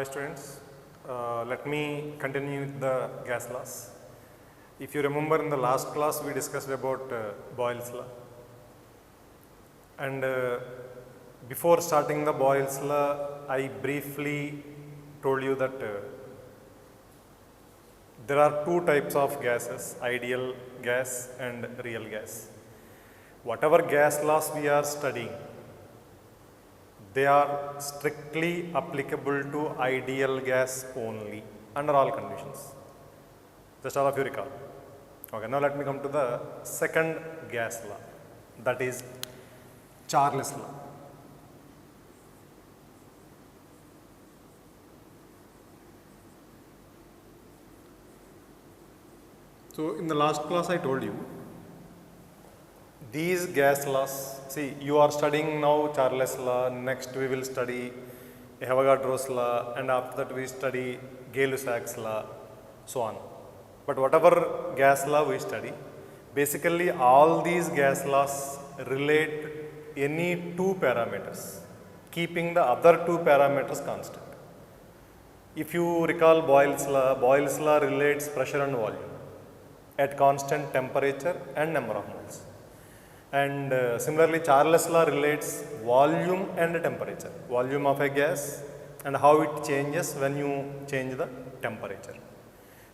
Hi students, let me continue with the gas laws. If you remember in the last class we discussed about Boyle's law, and before starting the Boyle's law I briefly told you that there are two types of gases, ideal gas and real gas. Whatever gas laws we are studying, they are strictly applicable to ideal gas only under all conditions. Just all of you recall. Okay, now let me come to the second gas law, that is Charles law. So in the last class I told you these gas laws, see you are studying now Charles law, next we will study Avogadro's law, and after that we study Gay-Lussac's law, so on. But whatever gas law we study, basically all these gas laws relate any two parameters, keeping the other two parameters constant. If you recall Boyle's law relates pressure and volume at constant temperature and number of moles. And similarly, Charles law relates volume and temperature, volume of a gas and how it changes when you change the temperature.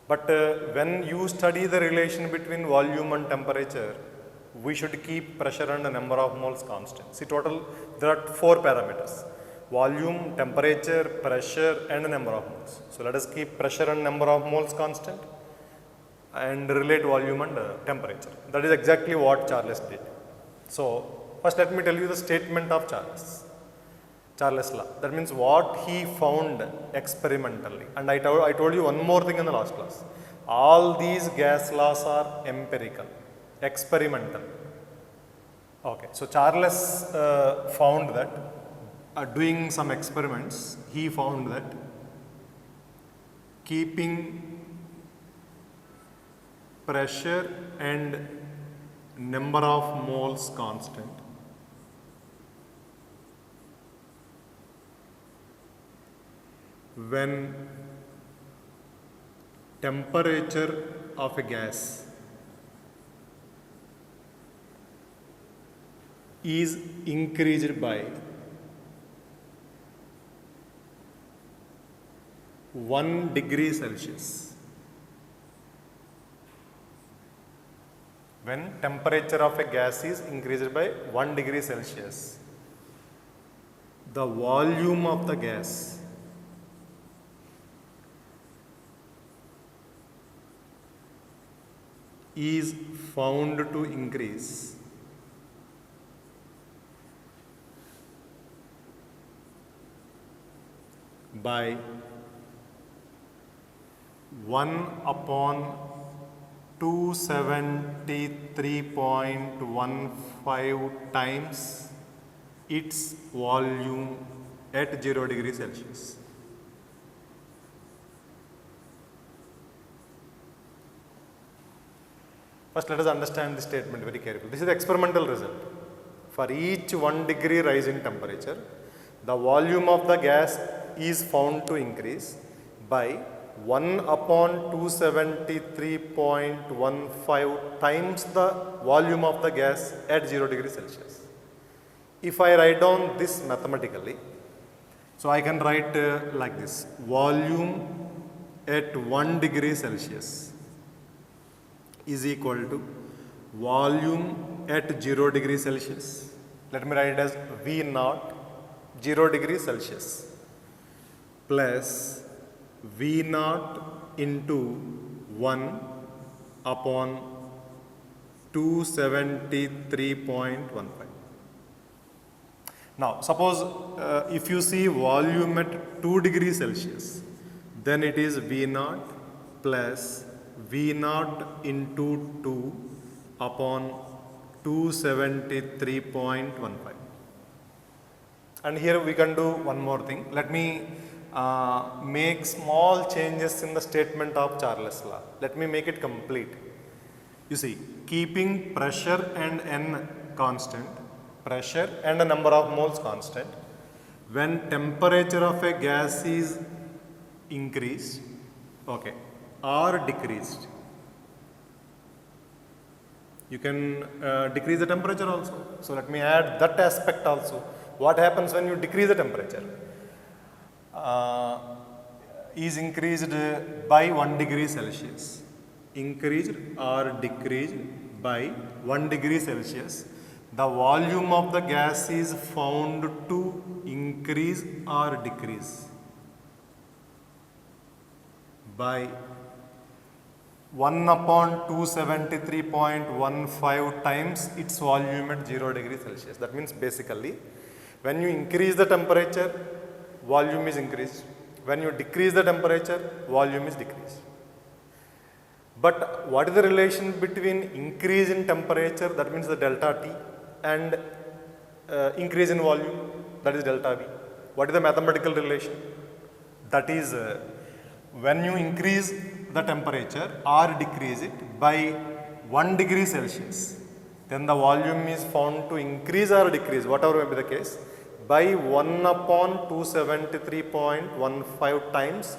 But when you study the relation between volume and temperature, we should keep pressure and the number of moles constant. See, total there are four parameters: volume, temperature, pressure and number of moles. So let us keep pressure and number of moles constant and relate volume and temperature. That is exactly what Charles did. So first let me tell you the statement of Charles law. That means what he found experimentally. And I told you one more thing in the last class. All these gas laws are empirical, experimental. Okay, so Charles found that doing some experiments, he found that keeping pressure and number of moles constant when temperature of a gas is increased by 1 degree Celsius. When temperature of a gas is increased by 1 degree Celsius, the volume of the gas is found to increase by 1 upon 273.15 times its volume at 0 degree Celsius. First let us understand this statement very carefully. This is the experimental result. For each 1 degree rise in temperature, the volume of the gas is found to increase by 1 upon 273.15 times the volume of the gas at 0 degree Celsius. If I write down this mathematically, so I can write like this: volume at 1 degree Celsius is equal to volume at 0 degree Celsius. Let me write it as V naught 0 degree Celsius plus V naught into 1 upon 273.15. Now suppose if you see volume at 2 degrees Celsius, then it is V naught plus V naught into 2 upon 273.15. And here we can do one more thing. Let me make small changes in the statement of Charles law. Let me make it complete. You see, keeping pressure and N constant, pressure and the number of moles constant, when temperature of a gas is increased, okay, or decreased. You can decrease the temperature also. So let me add that aspect also. What happens when you decrease the temperature? Is increased by 1 degree Celsius. Increased or decreased by 1 degree Celsius. The volume of the gas is found to increase or decrease by 1 upon 273.15 times its volume at 0 degree Celsius. That means basically when you increase the temperature, volume is increased. When you decrease the temperature, volume is decreased. But what is the relation between increase in temperature, that means the delta T, and increase in volume, that is delta V? What is the mathematical relation? That is when you increase the temperature or decrease it by 1 degree Celsius, then the volume is found to increase or decrease, whatever may be the case, by 1 upon 273.15 times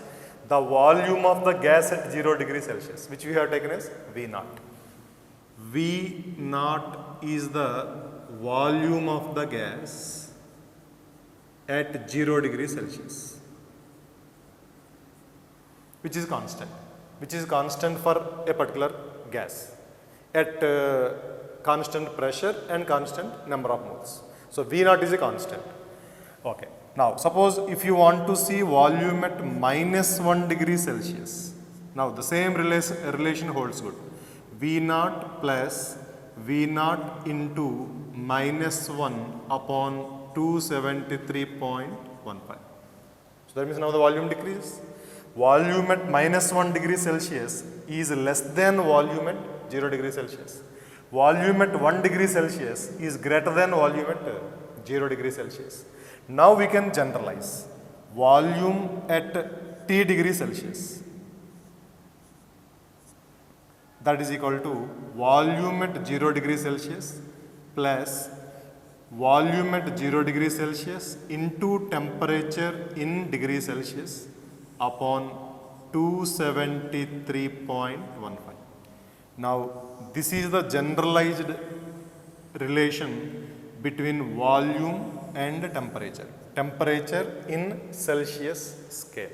the volume of the gas at 0 degree Celsius, which we have taken as V naught. V naught is the volume of the gas at 0 degree Celsius, which is constant for a particular gas at constant pressure and constant number of moles. So V naught is a constant. Okay. Now suppose if you want to see volume at minus 1 degree Celsius, now the same relation holds good. V naught plus V naught into minus 1 upon 273.15. So that means now the volume decreases. Volume at minus 1 degree Celsius is less than volume at 0 degree Celsius. Volume at 1 degree Celsius is greater than volume at 0 degree Celsius. Now we can generalize. Volume at T degree Celsius, that is equal to volume at 0 degree Celsius plus volume at 0 degree Celsius into temperature in degree Celsius upon 273.15. Now this is the generalized relation between volume and temperature in Celsius scale.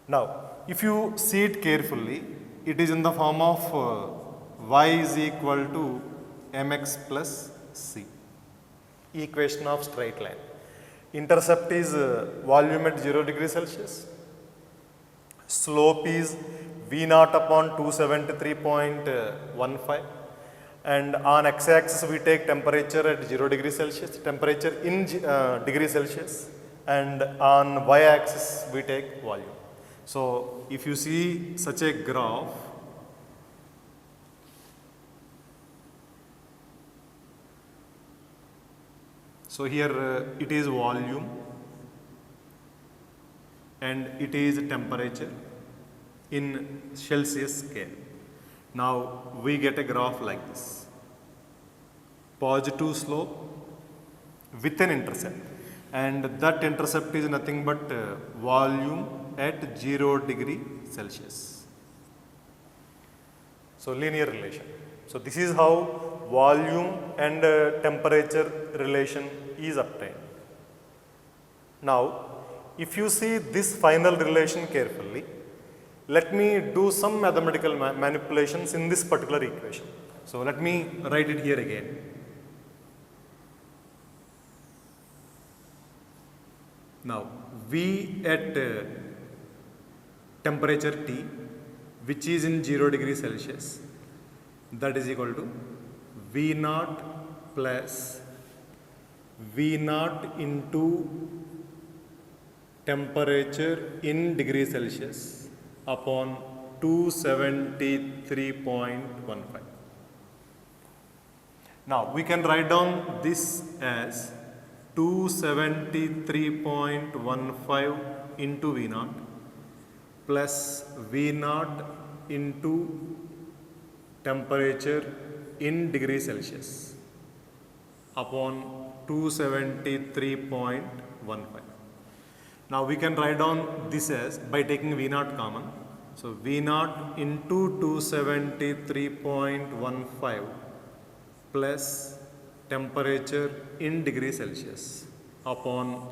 Now if you see it carefully, it is in the form of y is equal to mx plus c, equation of straight line. Intercept is volume at 0 degree Celsius, slope is V naught upon 273.15, and on x-axis we take temperature at 0 degree Celsius, temperature in degree Celsius, and on y-axis we take volume. So if you see such a graph, so here it is volume and it is temperature in Celsius scale. Now we get a graph like this. Positive slope with an intercept, and that intercept is nothing but volume at 0 degree Celsius. So linear relation. So this is how volume and temperature relation is obtained. Now if you see this final relation carefully, let me do some mathematical manipulations in this particular equation. So let me write it here again. Now V at temperature T, which is in 0 degree Celsius, that is equal to V naught plus V naught into temperature in degree Celsius upon 273.15. Now we can write down this as 273.15 into V naught plus V naught into temperature in degree Celsius upon 273.15. Now we can write down this as by taking V naught common. So V naught into 273.15 plus temperature in degree Celsius upon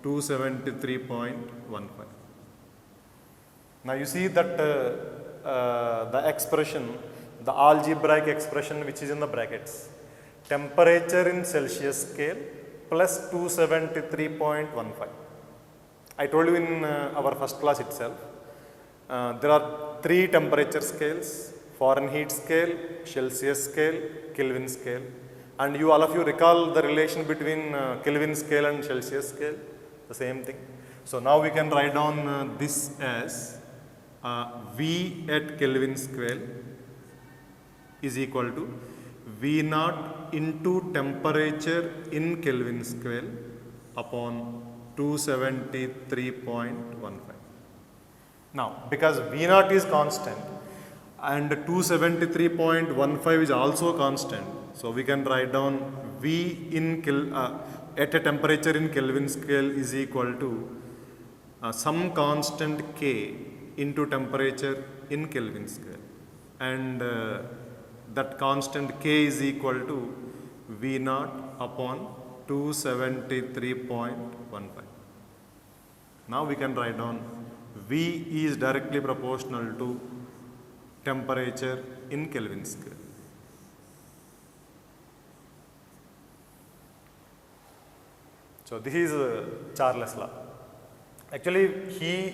273.15. Now you see that the expression, the algebraic expression which is in the brackets, temperature in Celsius scale plus 273.15. I told you in our first class itself, there are 3 temperature scales: Fahrenheit scale, Celsius scale, Kelvin scale. And you all of you recall the relation between Kelvin scale and Celsius scale, the same thing. So now we can write down this as V at Kelvin scale is equal to V naught into temperature in Kelvin scale upon 273.15. Now, because V naught is constant and 273.15 is also constant, so we can write down V in at a temperature in Kelvin scale is equal to some constant K into temperature in Kelvin scale, and that constant K is equal to V naught upon 273.15. Now we can write down V is directly proportional to temperature in Kelvin scale. So this is Charles' law. Actually, he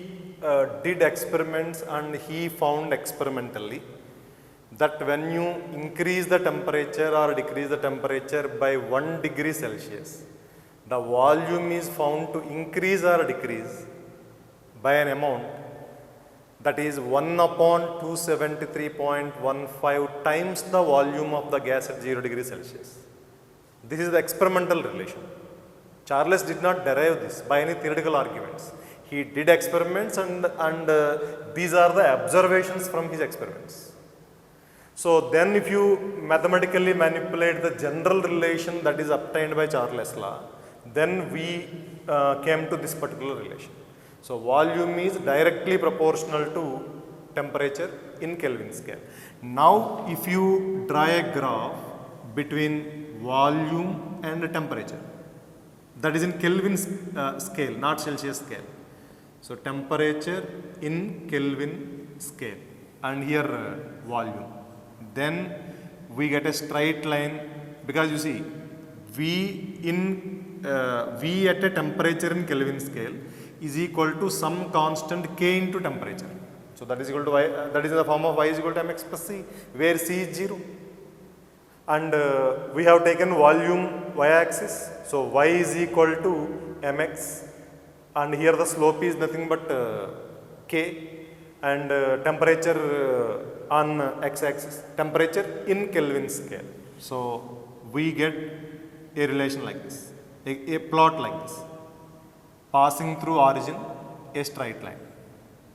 did experiments and he found experimentally that when you increase the temperature or decrease the temperature by 1 degree Celsius, the volume is found to increase or decrease by an amount that is 1 upon 273.15 times the volume of the gas at 0 degree Celsius. This is the experimental relation. Charles did not derive this by any theoretical arguments. He did experiments and these are the observations from his experiments. So then if you mathematically manipulate the general relation that is obtained by Charles' law, then we came to this particular relation. So volume is directly proportional to temperature in Kelvin scale. Now if you draw a graph between volume and temperature, that is in Kelvin scale, not Celsius scale. So temperature in Kelvin scale and here volume. Then we get a straight line, because you see V at a temperature in Kelvin scale is equal to some constant K into temperature. So that is equal to Y, that is in the form of Y is equal to mx plus C, where C is 0. And we have taken volume y axis, so y is equal to mx, and here the slope is nothing but K, and temperature on x axis, temperature in Kelvin scale. So we get a relation like this, a plot like this, passing through origin, a straight line.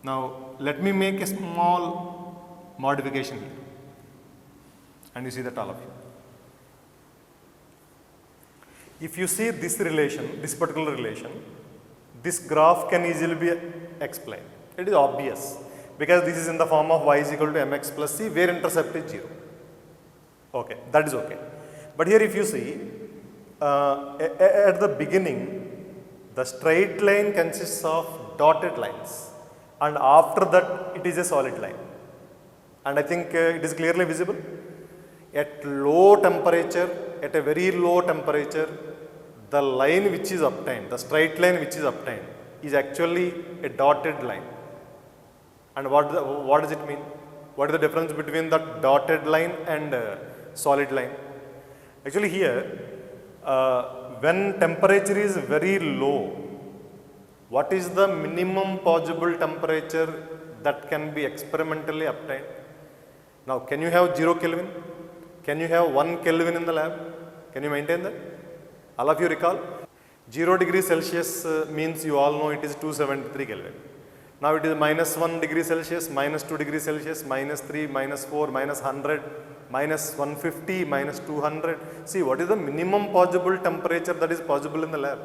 Now let me make a small modification here, and you see that all of you. If you see this relation, this particular relation, this graph can easily be explained. It is obvious because this is in the form of y is equal to mx plus c, where intercept is 0. Okay, that is okay. But here if you see, at the beginning, the straight line consists of dotted lines, and after that it is a solid line. And I think it is clearly visible. At low temperature, at a very low temperature, the line which is obtained, the straight line which is obtained, is actually a dotted line. And what does it mean? What is the difference between the dotted line and solid line? Actually here, when temperature is very low, what is the minimum possible temperature that can be experimentally obtained? Now, can you have 0 Kelvin? Can you have 1 Kelvin in the lab? Can you maintain that? All of you recall? 0 degree Celsius means you all know it is 273 Kelvin. Now it is minus 1 degree Celsius, minus 2 degree Celsius, minus 3, minus 4, minus 100, minus 150, minus 200. See, what is the minimum possible temperature that is possible in the lab?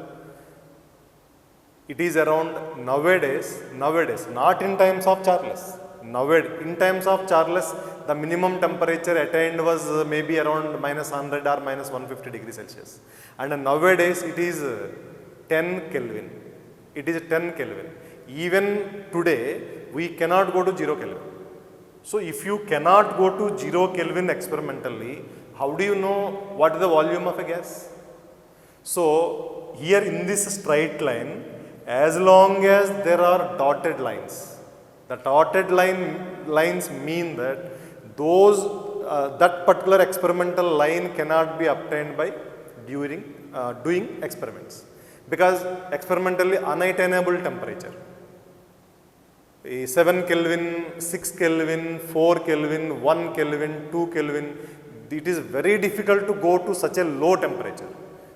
it is around nowadays, not in times of Charles. Nowadays, in times of Charles, the minimum temperature attained was maybe around minus 100 or minus 150 degrees Celsius. And nowadays, it is 10 Kelvin. It is 10 Kelvin. Even today, we cannot go to 0 Kelvin. So, if you cannot go to 0 Kelvin experimentally, how do you know what is the volume of a gas? So, here in this straight line, as long as there are dotted lines, the dotted lines mean that those that particular experimental line cannot be obtained by doing experiments, because experimentally unattainable temperature, 7 Kelvin, 6 Kelvin, 4 Kelvin, 1 Kelvin, 2 Kelvin, it is very difficult to go to such a low temperature.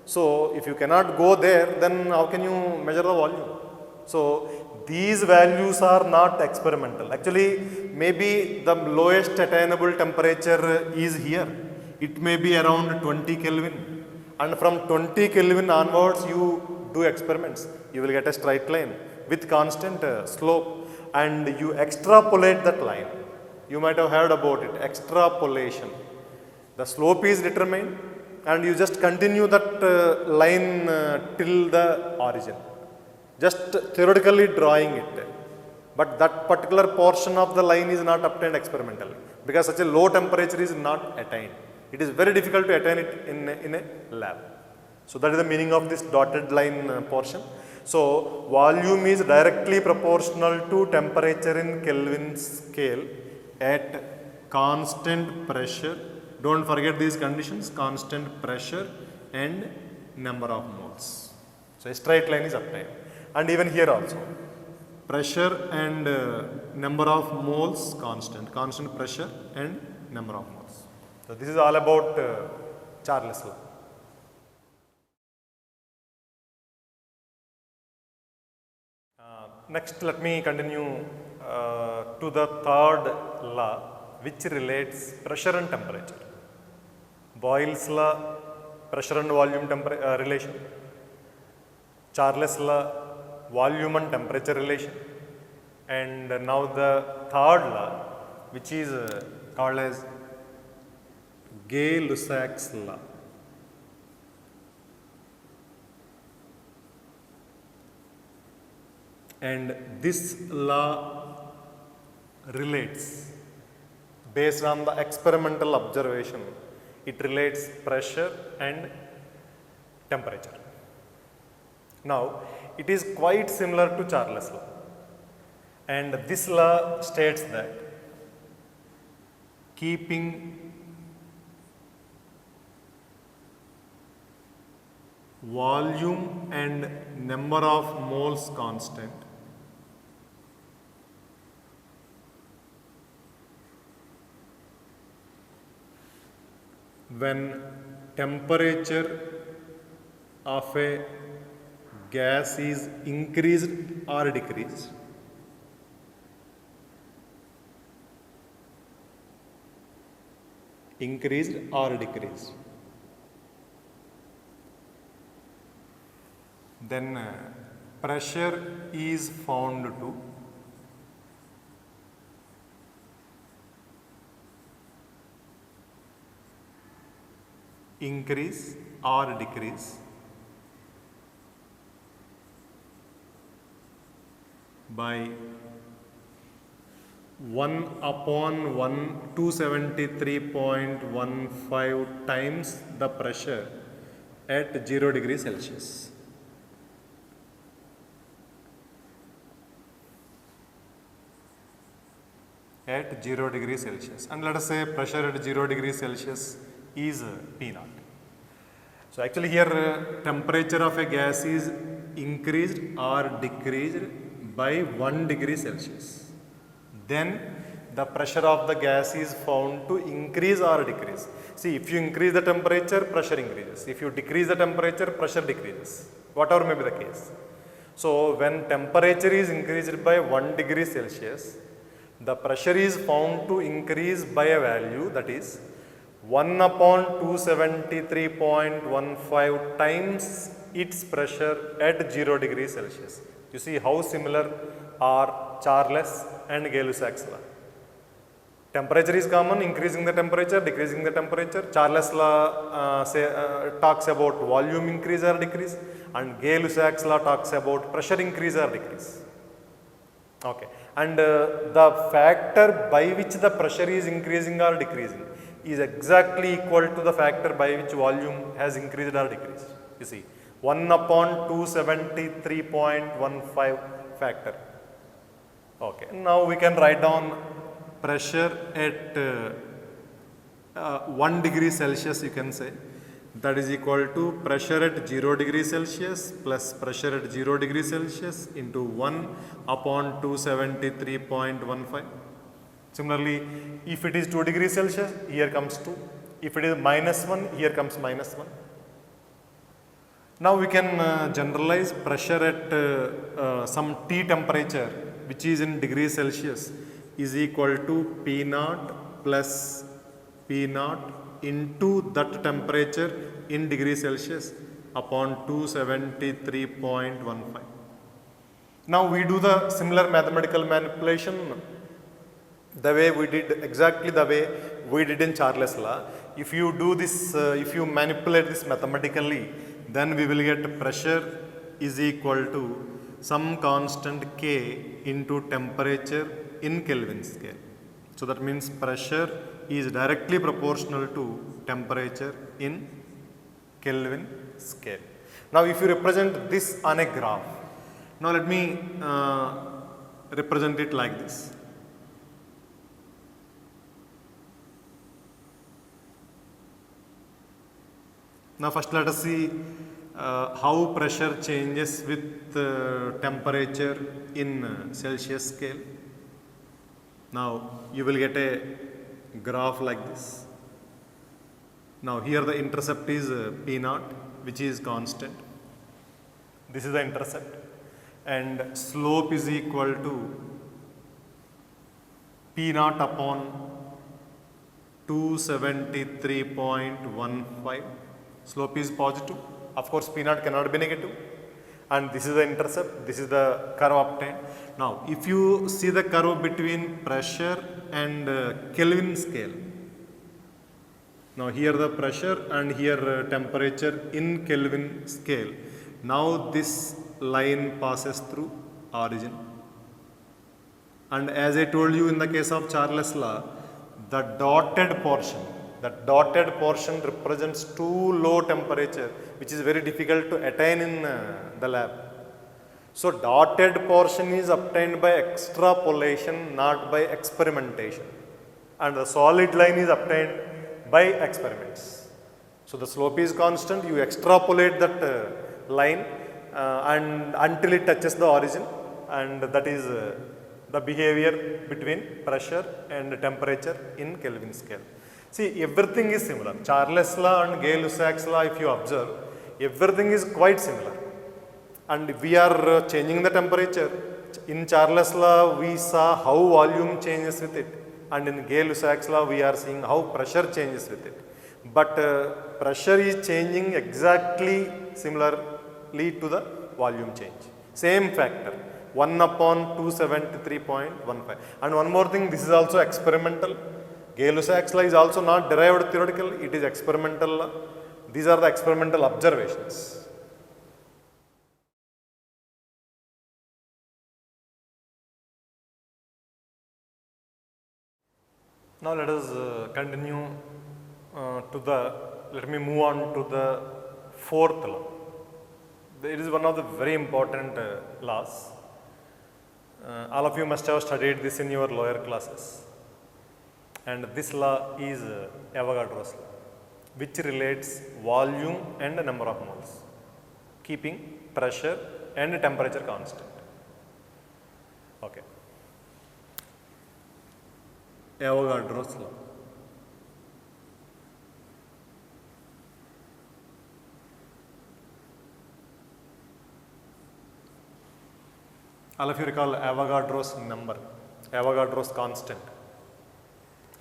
So, if you cannot go there, then how can you measure the volume? So, these values are not experimental. Actually, maybe the lowest attainable temperature is here. It may be around 20 Kelvin. And from 20 Kelvin onwards, you do experiments. You will get a straight line with constant slope, and you extrapolate that line. You might have heard about it, extrapolation. The slope is determined, and you just continue that line till the origin, just theoretically drawing it. But that particular portion of the line is not obtained experimentally, because such a low temperature is not attained. It is very difficult to attain it in a lab. So, that is the meaning of this dotted line portion. So, volume is directly proportional to temperature in Kelvin scale at constant pressure. Don't forget these conditions: constant pressure and number of moles. So, a straight line is obtained. And even here also, pressure and number of moles constant, constant pressure and number of moles. So, this is all about Charles' law. Next, let me continue to the third law, which relates pressure and temperature. Boyle's law, pressure and volume relation. Charles' law, volume and temperature relation. And now the third law, which is called as Gay-Lussac's law. And this law relates, based on the experimental observation, it relates pressure and temperature. Now, it is quite similar to Charles' law, and this law states that keeping volume and number of moles constant, when temperature of a gas is increased or decreased, then pressure is found to increase or decrease by 273.15 times the pressure at 0 degrees Celsius. At 0 degrees Celsius, and let us say pressure at 0 degrees Celsius is P naught. So, actually here temperature of a gas is increased or decreased by 1 degree Celsius. Then the pressure of the gas is found to increase or decrease. See, if you increase the temperature, pressure increases. If you decrease the temperature, pressure decreases, whatever may be the case. So, when temperature is increased by 1 degree Celsius, the pressure is found to increase by a value, that is 1 upon 273.15 times its pressure at 0 degrees Celsius. You see how similar are Charles and Gay-Lussac's law. Temperature is common, increasing the temperature, decreasing the temperature. Charles law talks about volume increase or decrease, and Gay-Lussac's law talks about pressure increase or decrease. Okay, and the factor by which the pressure is increasing or decreasing is exactly equal to the factor by which volume has increased or decreased. You see, 1 upon 273.15 factor. Okay, now we can write down pressure at 1 degree Celsius, you can say, that is equal to pressure at 0 degree Celsius plus pressure at 0 degree Celsius into 1 upon 273.15. Similarly, if it is 2 degrees Celsius, here comes 2. If it is -1, here comes -1. Now we can generalize pressure at some T temperature, which is in degrees Celsius, is equal to P naught plus P naught into that temperature in degrees Celsius upon 273.15. Now we do the similar mathematical manipulation the way we did, exactly the way we did in Charles law. If you do this, if you manipulate this mathematically, then we will get pressure is equal to some constant K into temperature in Kelvin scale. So that means pressure is directly proportional to temperature in Kelvin scale. Now if you represent this on a graph, now let me represent it like this. Now first let us see how pressure changes with temperature in Celsius scale. Now you will get a graph like this. Now here the intercept is P naught, which is constant. This is the intercept, and slope is equal to P naught upon 273.15. Slope is positive. Of course, P naught cannot be negative. And this is the intercept, this is the curve obtained. Now, if you see the curve between pressure and Kelvin scale, now here the pressure and here temperature in Kelvin scale. Now this line passes through origin. And as I told you in the case of Charles law, the dotted portion represents too low temperature, which is very difficult to attain in the lab. So dotted portion is obtained by extrapolation, not by experimentation. And the solid line is obtained by experiments. So the slope is constant, you extrapolate that line and until it touches the origin, and that is the behavior between pressure and temperature in Kelvin scale. See, everything is similar. Charles law and Gay-Lussac's law, if you observe, everything is quite similar. And we are changing the temperature. In Charles law, we saw how volume changes with it. And in Gay-Lussac's law, we are seeing how pressure changes with it. But pressure is changing exactly similarly to the volume change. Same factor, 1 upon 273.15. And one more thing, this is also experimental. Gay-Lussac's law is also not derived theoretical, it is experimental law. These are the experimental observations. Now let us continue let me move on to the fourth law. It is one of the very important laws. All of you must have studied this in your lower classes. And this law is Avogadro's law, which relates volume and number of moles, keeping pressure and temperature constant. Okay. Avogadro's law. All of you recall Avogadro's number, Avogadro's constant.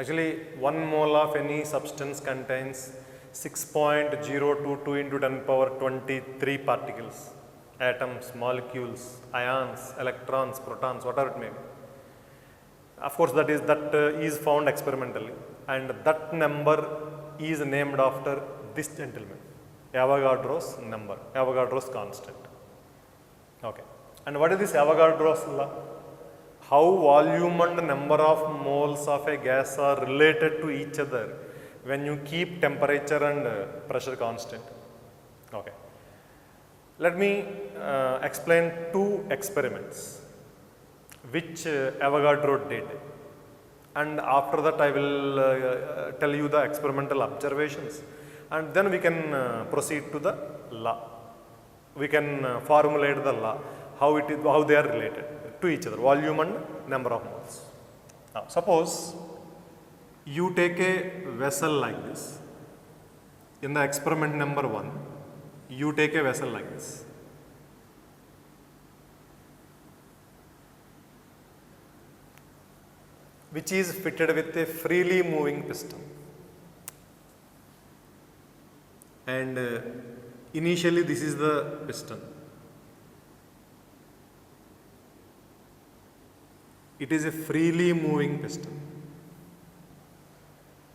Actually, 1 mole of any substance contains 6.022 into 10 power 23 particles. atoms, molecules, ions, electrons, protons, whatever it may be. Of course, that is found experimentally, and that number is named after this gentleman, Avogadro's number, Avogadro's constant. Okay. And what is this Avogadro's law? How volume and number of moles of a gas are related to each other when you keep temperature and pressure constant. Okay. Let me explain two experiments which Avogadro did, and after that I will tell you the experimental observations, and then we can proceed to the law. We can formulate the law, how they are related to each other, volume and number of moles. Now, suppose you take a vessel like this. In the experiment number 1, you take a vessel like this. Which is fitted with a freely moving piston. And initially this is the piston. It is a freely moving piston.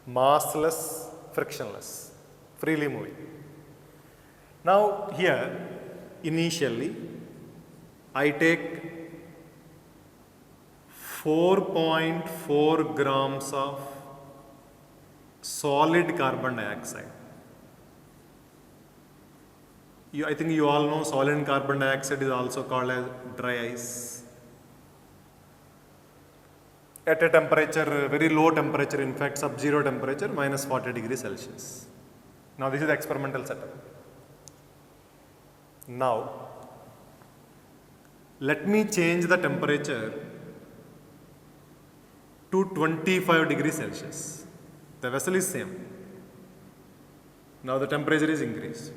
Massless, frictionless, freely moving. Now here, initially, I take 4.4 grams of solid carbon dioxide. I think you all know solid carbon dioxide is also called as dry ice. At a temperature, very low temperature, in fact sub-zero temperature, minus 40 degrees Celsius. Now this is the experimental setup. Now, let me change the temperature to 25 degrees Celsius. The vessel is same. Now the temperature is increased.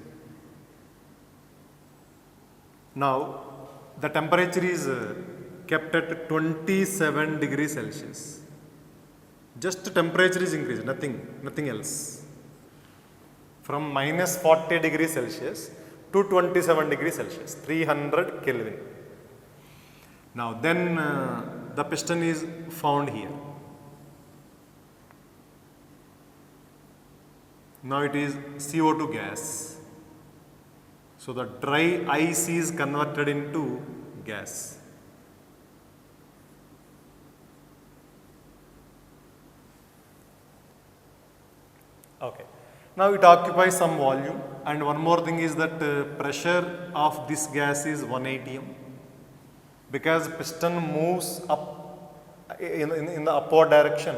Now the temperature is kept at 27 degrees Celsius. Just temperature is increased, nothing else. From minus 40 degrees Celsius to 27 degrees Celsius, 300 Kelvin. Now then the piston is found here. Now it is CO2 gas. So the dry ice is converted into gas. Okay. Now it occupies some volume, and one more thing is that pressure of this gas is 1 atm, because piston moves up in the upward direction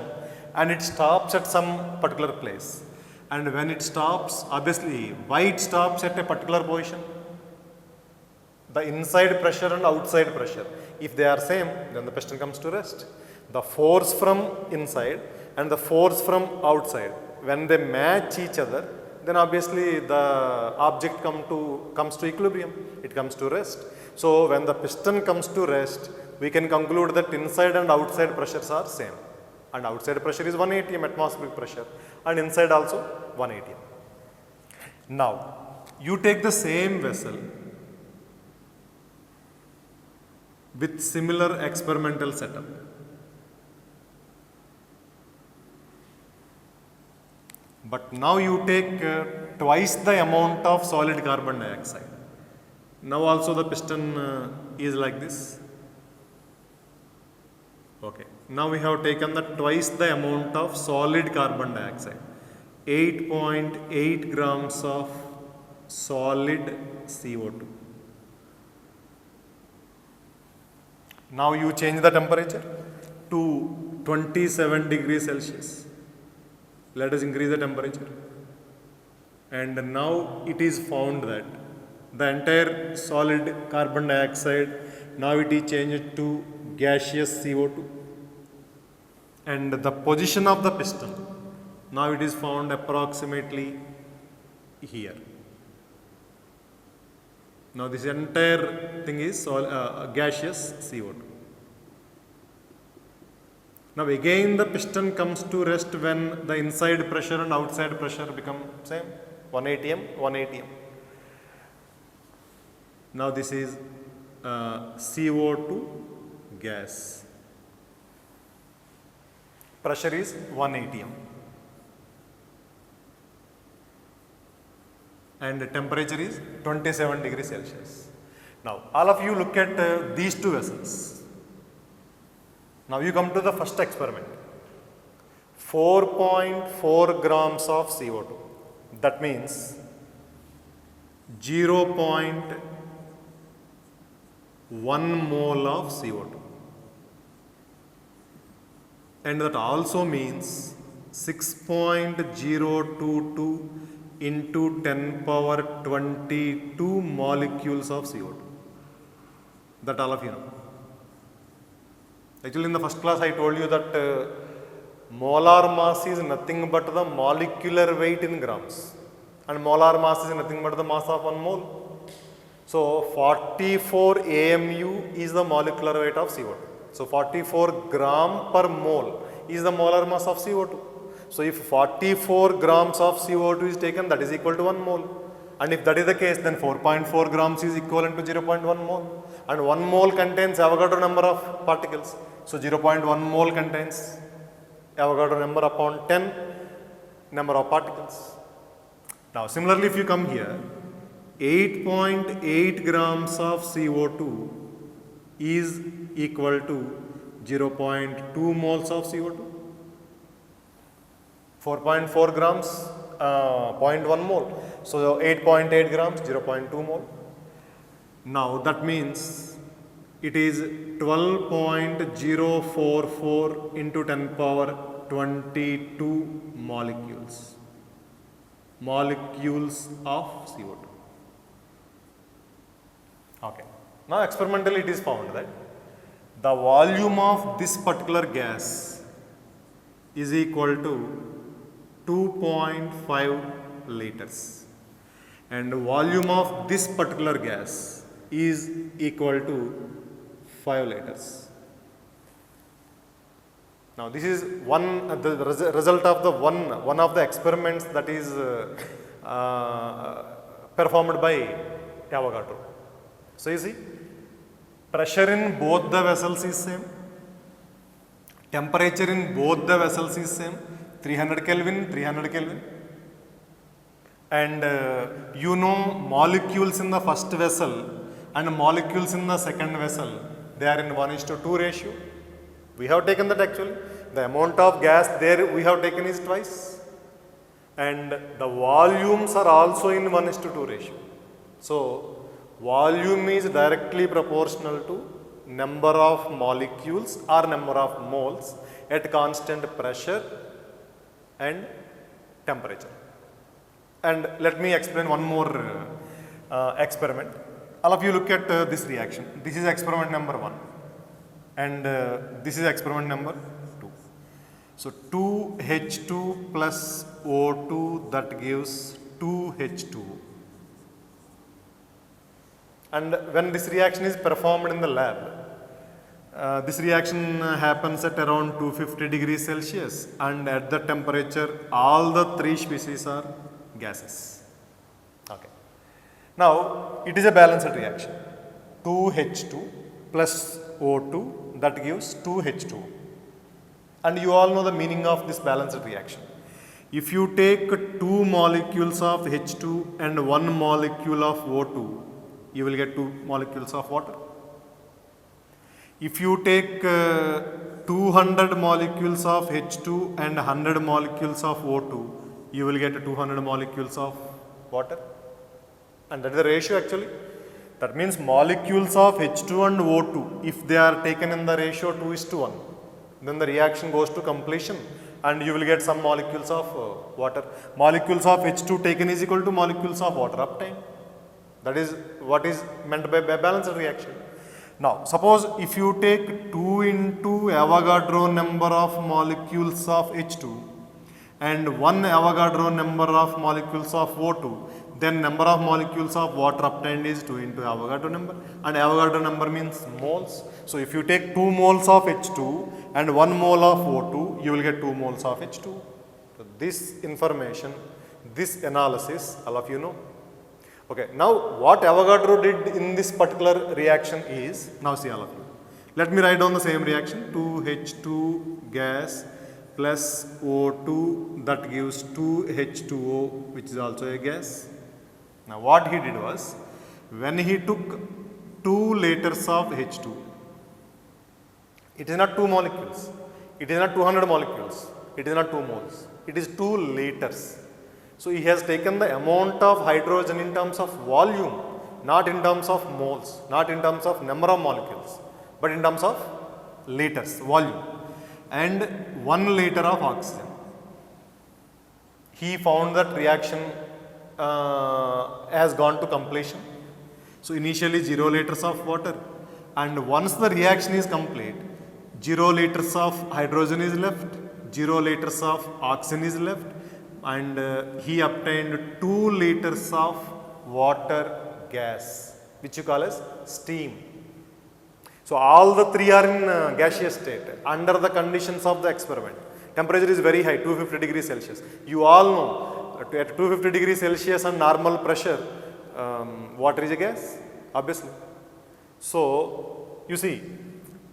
and it stops at some particular place. And when it stops, obviously, why it stops at a particular position? The inside pressure and outside pressure. If they are same, then the piston comes to rest. The force from inside and the force from outside, when they match each other, then obviously the object comes to equilibrium. It comes to rest. So when the piston comes to rest, we can conclude that inside and outside pressures are same. And outside pressure is 1 atm atmospheric pressure, and inside also 1 atm. Now, you take the same vessel with similar experimental setup. But now you take twice the amount of solid carbon dioxide. Now also the piston is like this. Okay. Now we have taken twice the amount of solid carbon dioxide. 8.8 grams of solid CO2. Now you change the temperature to 27 degrees Celsius. Let us increase the temperature. And now it is found that the entire solid carbon dioxide, now it is changed to gaseous CO2. And the position of the piston, now it is found approximately here. Now this entire thing is gaseous CO2. Now again the piston comes to rest when the inside pressure and outside pressure become same, 1 atm, 1 atm. Now this is CO2 gas. Pressure is 1 atm. And the temperature is 27 degrees Celsius. Now, all of you look at these two vessels. Now you come to the first experiment. 4.4 grams of CO2. That means 0.1 mole of CO2. And that also means 6.022 into 10 power 22 molecules of CO2. That all of you know. Actually, in the first class I told you that molar mass is nothing but the molecular weight in grams, and molar mass is nothing but the mass of 1 mole. So 44 AMU is the molecular weight of CO2. So 44 gram per mole is the molar mass of CO2. So if 44 grams of CO2 is taken, that is equal to 1 mole. And if that is the case, then 4.4 grams is equivalent to 0.1 mole. And 1 mole contains Avogadro number of particles. So 0.1 mole contains Avogadro number upon 10 number of particles. Now similarly, if you come here, 8.8 grams of CO2 is equal to 0.2 moles of CO2. 4.4 grams, 0.1 mole. So 8.8 grams, 0.2 mole. Now that means it is 12.044 into 10 power 22 molecules. Molecules of CO2. Okay. Now experimentally it is found that the volume of this particular gas is equal to 2.5 liters, and the volume of this particular gas is equal to 5 liters. Now this is the result of the one of the experiments that is performed by Avogadro. So you see, pressure in both the vessels is same, temperature in both the vessels is same, 300 Kelvin, 300 Kelvin. And you know, molecules in the first vessel and molecules in the second vessel, they are in 1:2 ratio. We have taken that actually. The amount of gas there we have taken is twice. And the volumes are also in 1:2 ratio. So volume is directly proportional to number of molecules or number of moles at constant pressure and temperature. And let me explain one more experiment. All of you look at this reaction. This is experiment number 1 and this is experiment number 2. So 2H2 plus O2, that gives 2H2. And when this reaction is performed in the lab, this reaction happens at around 250 degrees Celsius, and at the temperature all the 3 species are gases. Okay. Now it is a balanced reaction. 2H2 plus O2, that gives 2H2. And you all know the meaning of this balanced reaction. If you take 2 molecules of H2 and 1 molecule of O2, you will get 2 molecules of water. If you take 200 molecules of H2 and 100 molecules of O2, you will get 200 molecules of water. And that is the ratio actually. That means molecules of H2 and O2, if they are taken in the ratio 2:1, then the reaction goes to completion and you will get some molecules of water. Molecules of H2 taken is equal to molecules of water uptime. That is what is meant by balanced reaction. Now, suppose if you take 2 into Avogadro number of molecules of H2 and 1 Avogadro number of molecules of O2, then number of molecules of water obtained is 2 into Avogadro number, and Avogadro number means moles. So if you take 2 moles of H2 and 1 mole of O2, you will get 2 moles of H2. So this information, this analysis, all of you know. Okay, now what Avogadro did in this particular reaction is, now see all of you. Let me write down the same reaction, 2H2 gas plus O2, that gives 2H2O, which is also a gas. Now what he did was, when he took 2 liters of H2, it is not 2 molecules, it is not 200 molecules, it is not 2 moles, it is 2 liters. So he has taken the amount of hydrogen in terms of volume, not in terms of moles, not in terms of number of molecules, but in terms of liters, volume, and 1 liter of oxygen. He found that reaction has gone to completion. So initially 0 liters of water, and once the reaction is complete, 0 liters of hydrogen is left, 0 liters of oxygen is left, and he obtained 2 liters of water gas, which you call as steam. So all the three are in gaseous state under the conditions of the experiment. Temperature is very high, 250 degrees Celsius. You all know at 250 degrees Celsius and normal pressure, water is a gas, obviously. So you see,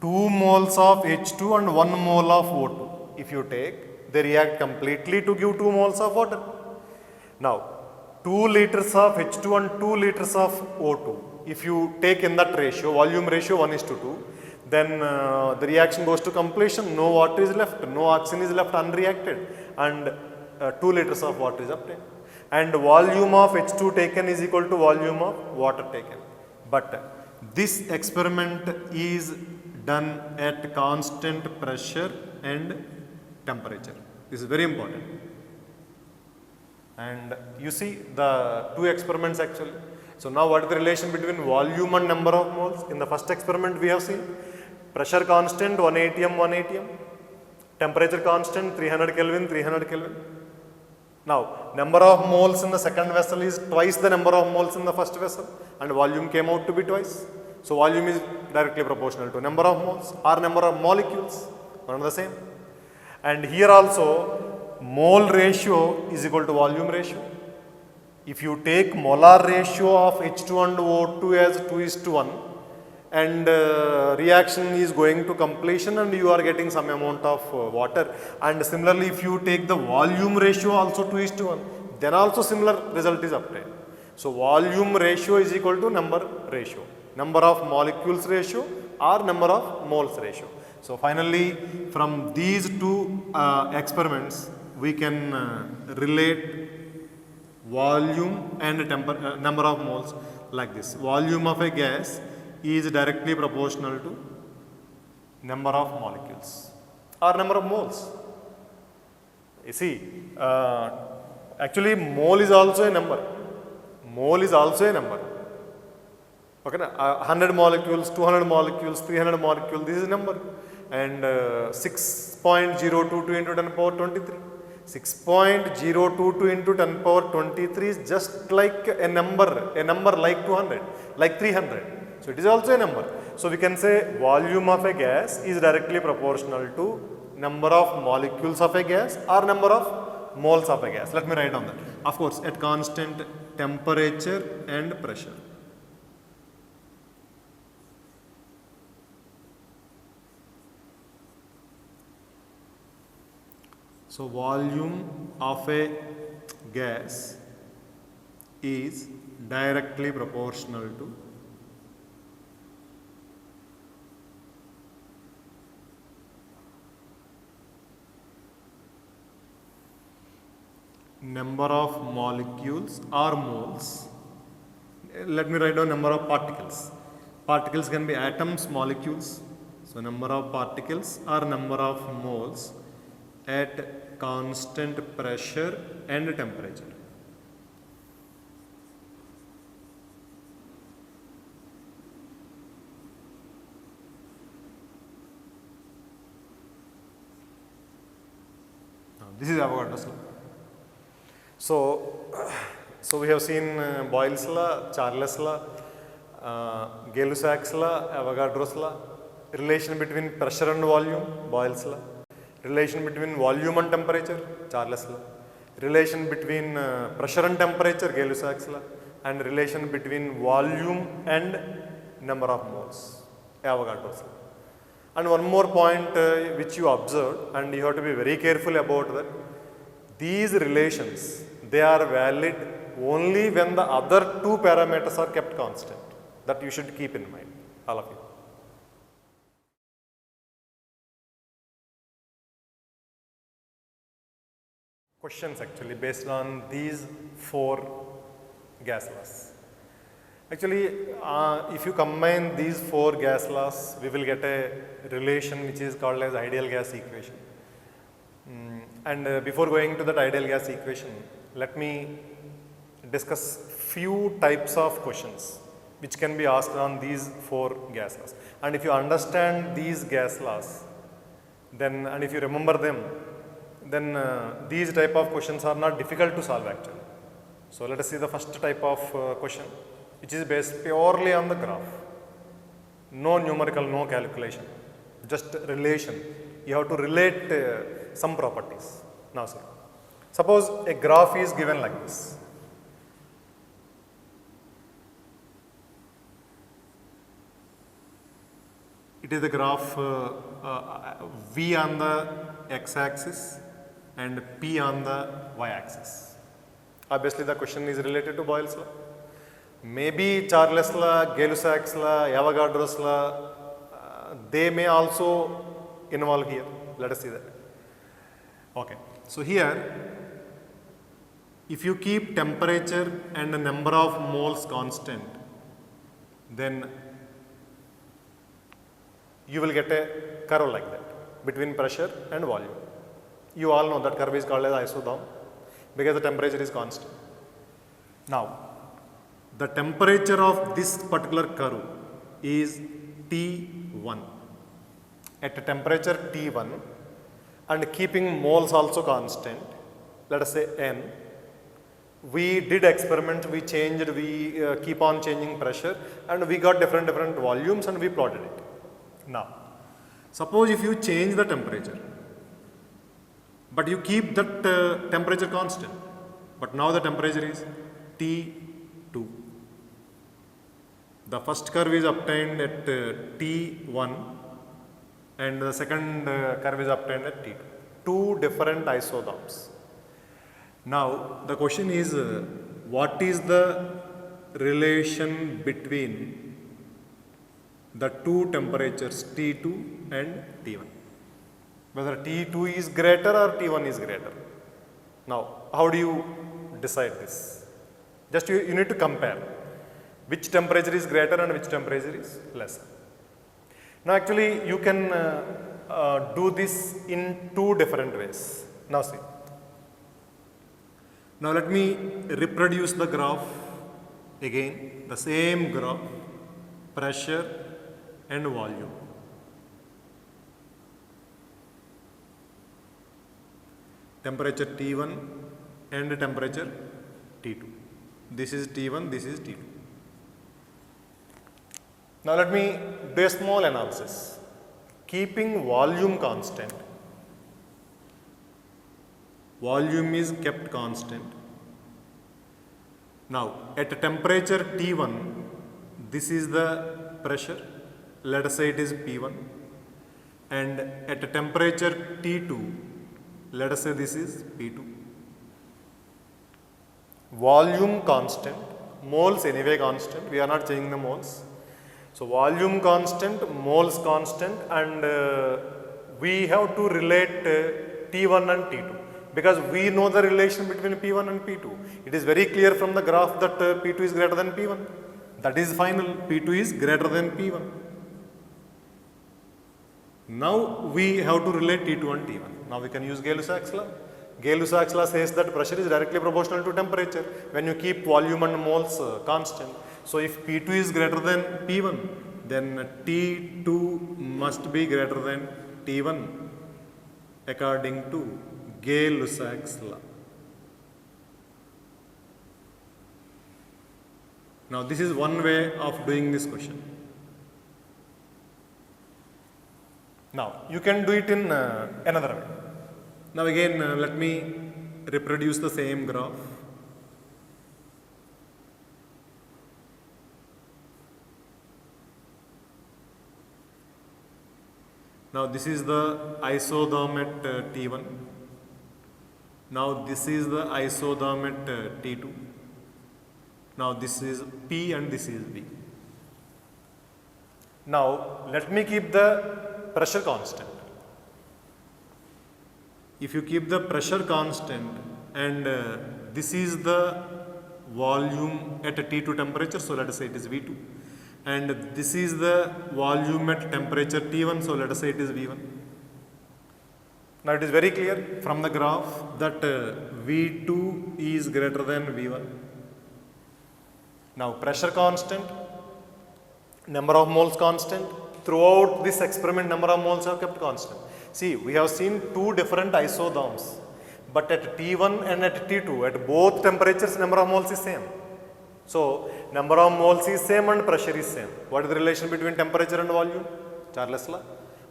2 moles of H2 and 1 mole of O2. If you take, they react completely to give 2 moles of water. Now, 2 liters of H2 and 2 liters of O2. If you take in that ratio, volume ratio 1:2, then the reaction goes to completion. No water is left, no oxygen is left unreacted, and 2 liters of water is obtained. And volume of H2 taken is equal to volume of water taken. But this experiment is done at constant pressure and temperature. This is very important. And you see the two experiments actually. So now what is the relation between volume and number of moles? In the first experiment we have seen pressure constant 1 atm, 1 atm, temperature constant 300 Kelvin, 300 Kelvin. Now number of moles in the second vessel is twice the number of moles in the first vessel, and volume came out to be twice. So volume is directly proportional to number of moles or number of molecules, one and the same. And here also mole ratio is equal to volume ratio. If you take molar ratio of H2 and O2 as 2:1 and reaction is going to completion and you are getting some amount of water, and similarly if you take the volume ratio also 2:1, then also similar result is obtained. So volume ratio is equal to number ratio, number of molecules ratio or number of moles ratio. So finally from these two experiments we can relate volume and number of moles like this. Volume of a gas is directly proportional to number of molecules or number of moles. You see, actually mole is also a number. Mole is also a number. Okay, 100 molecules, 200 molecules, 300 molecules, this is a number. And 6.022 into 10 power 23. 6.022 into 10 power 23 is just like a number like 200, like 300. So it is also a number. So we can say volume of a gas is directly proportional to number of molecules of a gas or number of moles of a gas. Let me write down that. Of course, at constant temperature and pressure. So volume of a gas is directly proportional to number of molecules or moles. Let me write down number of particles. Particles can be atoms, molecules. So number of particles or number of moles at constant pressure and temperature. Now, this is Avogadro's law. So we have seen Boyle's law, Charles' law, Gay-Lussac's law, Avogadro's law, relation between pressure and volume, Boyle's law. Relation between volume and temperature, Charles' law. Relation between pressure and temperature, Gay-Lussac's law. and relation between volume and number of moles, Avogadro's law. And one more point which you observed, and you have to be very careful about that. These relations, they are valid only when the other two parameters are kept constant. That you should keep in mind, all of you. Questions actually based on these four gas laws. Actually, if you combine these four gas laws, we will get a relation which is called as ideal gas equation. And before going to that ideal gas equation, let me discuss few types of questions which can be asked on these four gas laws. And if you understand these gas laws, then, and if you remember them, then these type of questions are not difficult to solve actually. So let us see the first type of question, which is based purely on the graph. No numerical, no calculation, just relation. You have to relate some properties. Now see, suppose a graph is given like this. It is the graph V on the x-axis and P on the y-axis. Obviously the question is related to Boyle's law. Maybe Charles' law, Gay-Lussac's law, Avogadro's law, they may also involve here. Let us see that. Okay. So here, if you keep temperature and the number of moles constant, then you will get a curve like that between pressure and volume. You all know that curve is called as isotherm because the temperature is constant. Now, the temperature of this particular curve is T1. At a temperature T1 and keeping moles also constant, let us say N, we did experiment, we changed, we keep on changing pressure and we got different volumes and we plotted it. Now, suppose if you change the temperature, but you keep that temperature constant, but now the temperature is T2. The first curve is obtained at T1 and the second curve is obtained at T2. Two different isotherms. Now, the question is, what is the relation between the two temperatures T2 and T1? Whether T2 is greater or T1 is greater. Now, how do you decide this? Just you need to compare which temperature is greater and which temperature is lesser. Now, actually, you can do this in two different ways. Now, see. Now, let me reproduce the graph again, the same graph, pressure and volume. Temperature T1 and temperature T2. This is T1, this is T2. Now let me do a small analysis. Keeping volume constant, volume is kept constant. Now at a temperature T1, this is the pressure, let us say it is P1, and at a temperature T2, let us say this is P2. Volume constant, moles anyway constant, we are not changing the moles. So volume constant, moles constant, and we have to relate T1 and T2 because we know the relation between P1 and P2. It is very clear from the graph that P2 is greater than P1. That is final, P2 is greater than P1. Now we have to relate T2 and T1. Now we can use Gay-Lussac's law. Gay-Lussac's law says that pressure is directly proportional to temperature when you keep volume and moles constant. So if P2 is greater than P1, then T2 must be greater than T1 according to Gay-Lussac's law. Now this is one way of doing this question. Now you can do it in another way. Now again let me reproduce the same graph. Now this is the isotherm at T1. Now this is the isotherm at T2. Now this is P and this is V. Now let me keep the pressure constant. If you keep the pressure constant and this is the volume at a T2 temperature, so let us say it is V2, and this is the volume at temperature T1, so let us say it is V1. Now it is very clear from the graph that V2 is greater than V1. Now pressure constant, number of moles constant, throughout this experiment number of moles are kept constant. See, we have seen two different isotherms, but at T1 and at T2, at both temperatures number of moles is same. So number of moles is same and pressure is same. What is the relation between temperature and volume? Charles' law.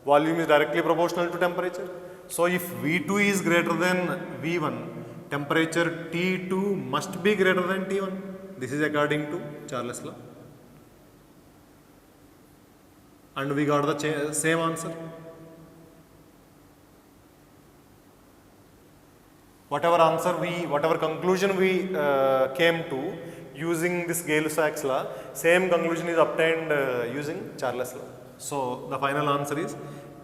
Volume is directly proportional to temperature. So if V2 is greater than V1, temperature T2 must be greater than T1. This is according to Charles' law. And we got the same answer. Whatever conclusion we came to using this Gay-Lussac's law, same conclusion is obtained using Charles' law. So the final answer is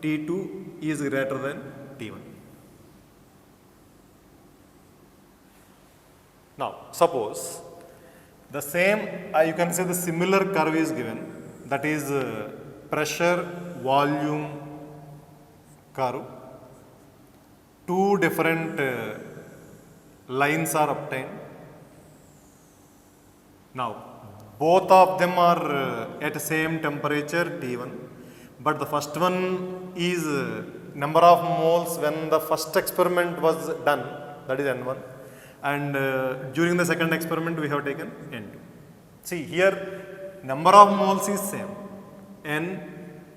T2 is greater than T1. Now suppose the same, you can say the similar curve is given, that is pressure volume curve. Two different lines are obtained. Now both of them are at same temperature T1, but the first one is number of moles when the first experiment was done, that is N1, and during the second experiment we have taken N2. See here number of moles is same, N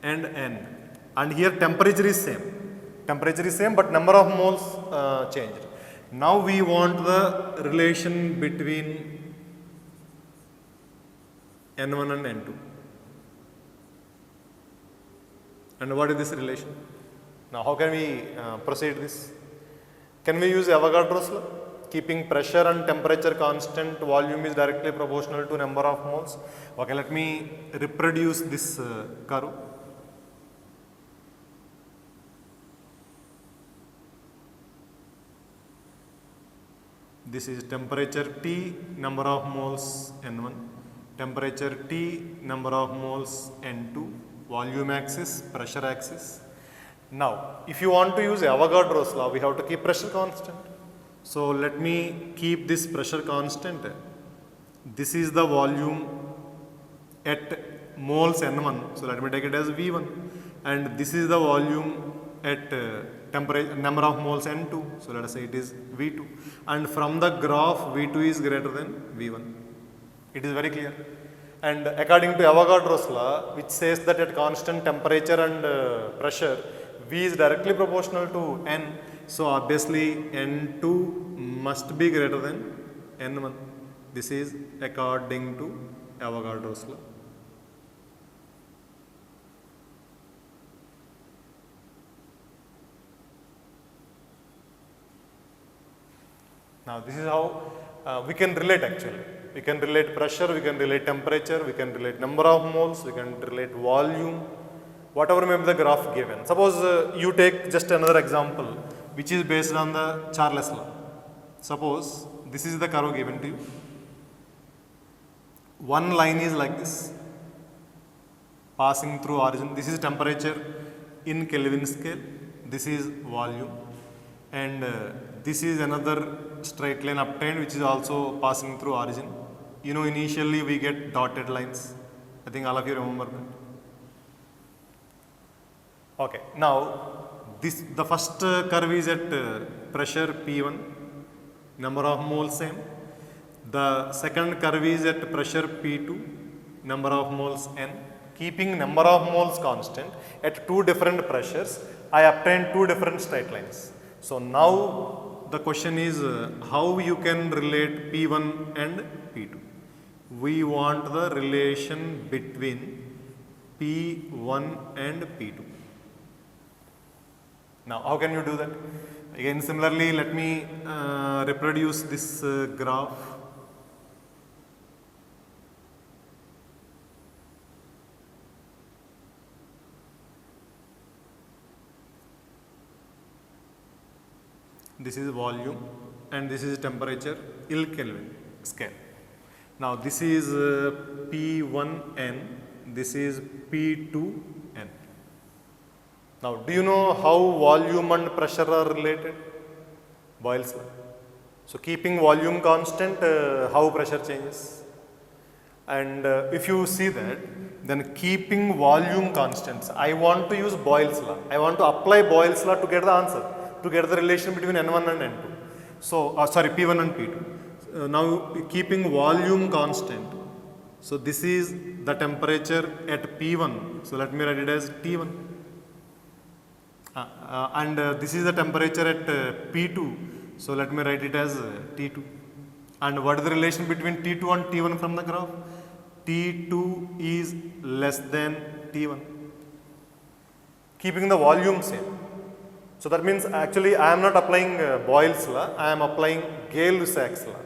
and N, and here temperature is same. Temperature is same but number of moles changed. Now we want the relation between N1 and N2. And what is this relation? Now how can we proceed this? Can we use Avogadro's law? Keeping pressure and temperature constant, volume is directly proportional to number of moles. Okay, let me reproduce this curve. This is temperature T, number of moles N1, temperature T, number of moles N2, volume axis, pressure axis. Now, if you want to use Avogadro's law, we have to keep pressure constant. So let me keep this pressure constant. This is the volume at moles N1, so let me take it as V1, and this is the volume at temperature number of moles N2, so let us say it is V2, and from the graph V2 is greater than V1. It is very clear. And according to Avogadro's law, which says that at constant temperature and pressure, V is directly proportional to N, so obviously N2 must be greater than N1. This is according to Avogadro's law. Now this is how we can relate actually. We can relate pressure, we can relate temperature, we can relate number of moles, we can relate volume, whatever may be the graph given. Suppose you take just another example which is based on the Charles' law. Suppose this is the curve given to you. One line is like this, passing through origin. This is temperature in Kelvin scale, this is volume, and this is another straight line obtained which is also passing through origin. You know, initially we get dotted lines. I think all of you remember that. Okay, now the first curve is at pressure P1, number of moles same. The second curve is at pressure P2, number of moles N. Keeping number of moles constant at two different pressures, I obtained two different straight lines. So now the question is how you can relate P1 and P2. We want the relation between P1 and P2. Now, how can you do that? Again, similarly, let me reproduce this graph. This is volume and this is temperature in Kelvin scale. Now, this is P1N, this is P2N. Now, do you know how volume and pressure are related? Boyle's law. So, keeping volume constant, how pressure changes? And if you see that, then keeping volume constants, I want to use Boyle's law. I want to apply Boyle's law to get the answer, to get the relation between N1 and N2. So, sorry, P1 and P2. Now, keeping volume constant. So, this is the temperature at P1. So, let me write it as T1. And this is the temperature at P2. So, let me write it as T2. And what is the relation between T2 and T1 from the graph? T2 is less than T1. Keeping the volume same. So, that means actually I am not applying Boyle's law, I am applying Gay-Lussac's law.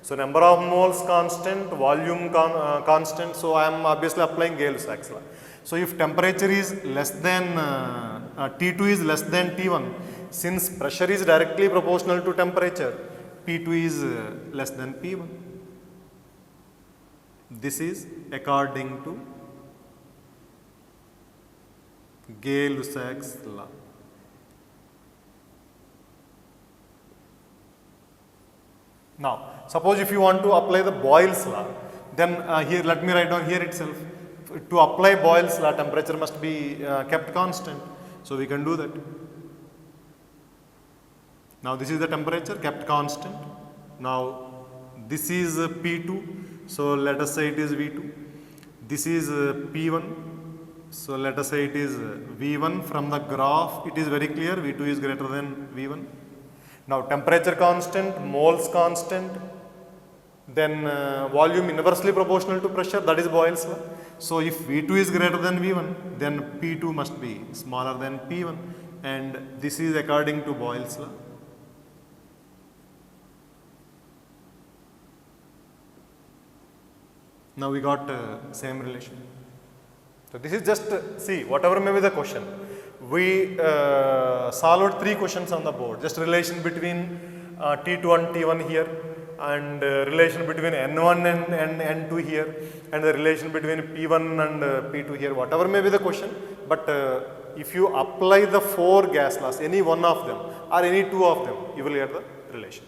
So, number of moles constant, volume constant, so I am obviously applying Gay-Lussac's law. So, if temperature is less than T2 is less than T1, since pressure is directly proportional to temperature, P2 is less than P1. This is according to Gay-Lussac's law. Now, suppose if you want to apply the Boyle's law, then here let me write down here itself. To apply Boyle's law, temperature must be kept constant. So, we can do that. Now, this is the temperature kept constant. Now, this is P2. So, let us say it is V2. This is P1. So, let us say it is V1. From the graph, it is very clear V2 is greater than V1. Now, temperature constant, moles constant, then volume inversely proportional to pressure, that is Boyle's law. So, if V2 is greater than V1, then P2 must be smaller than P1, and this is according to Boyle's law. Now, we got same relation. So, this is just see whatever may be the question. We solved 3 questions on the board, just relation between T2 and T1 here, and relation between N1 and N2 here, and the relation between P1 and P2 here, whatever may be the question. But if you apply the 4 gas laws, any one of them or any 2 of them, you will get the relation.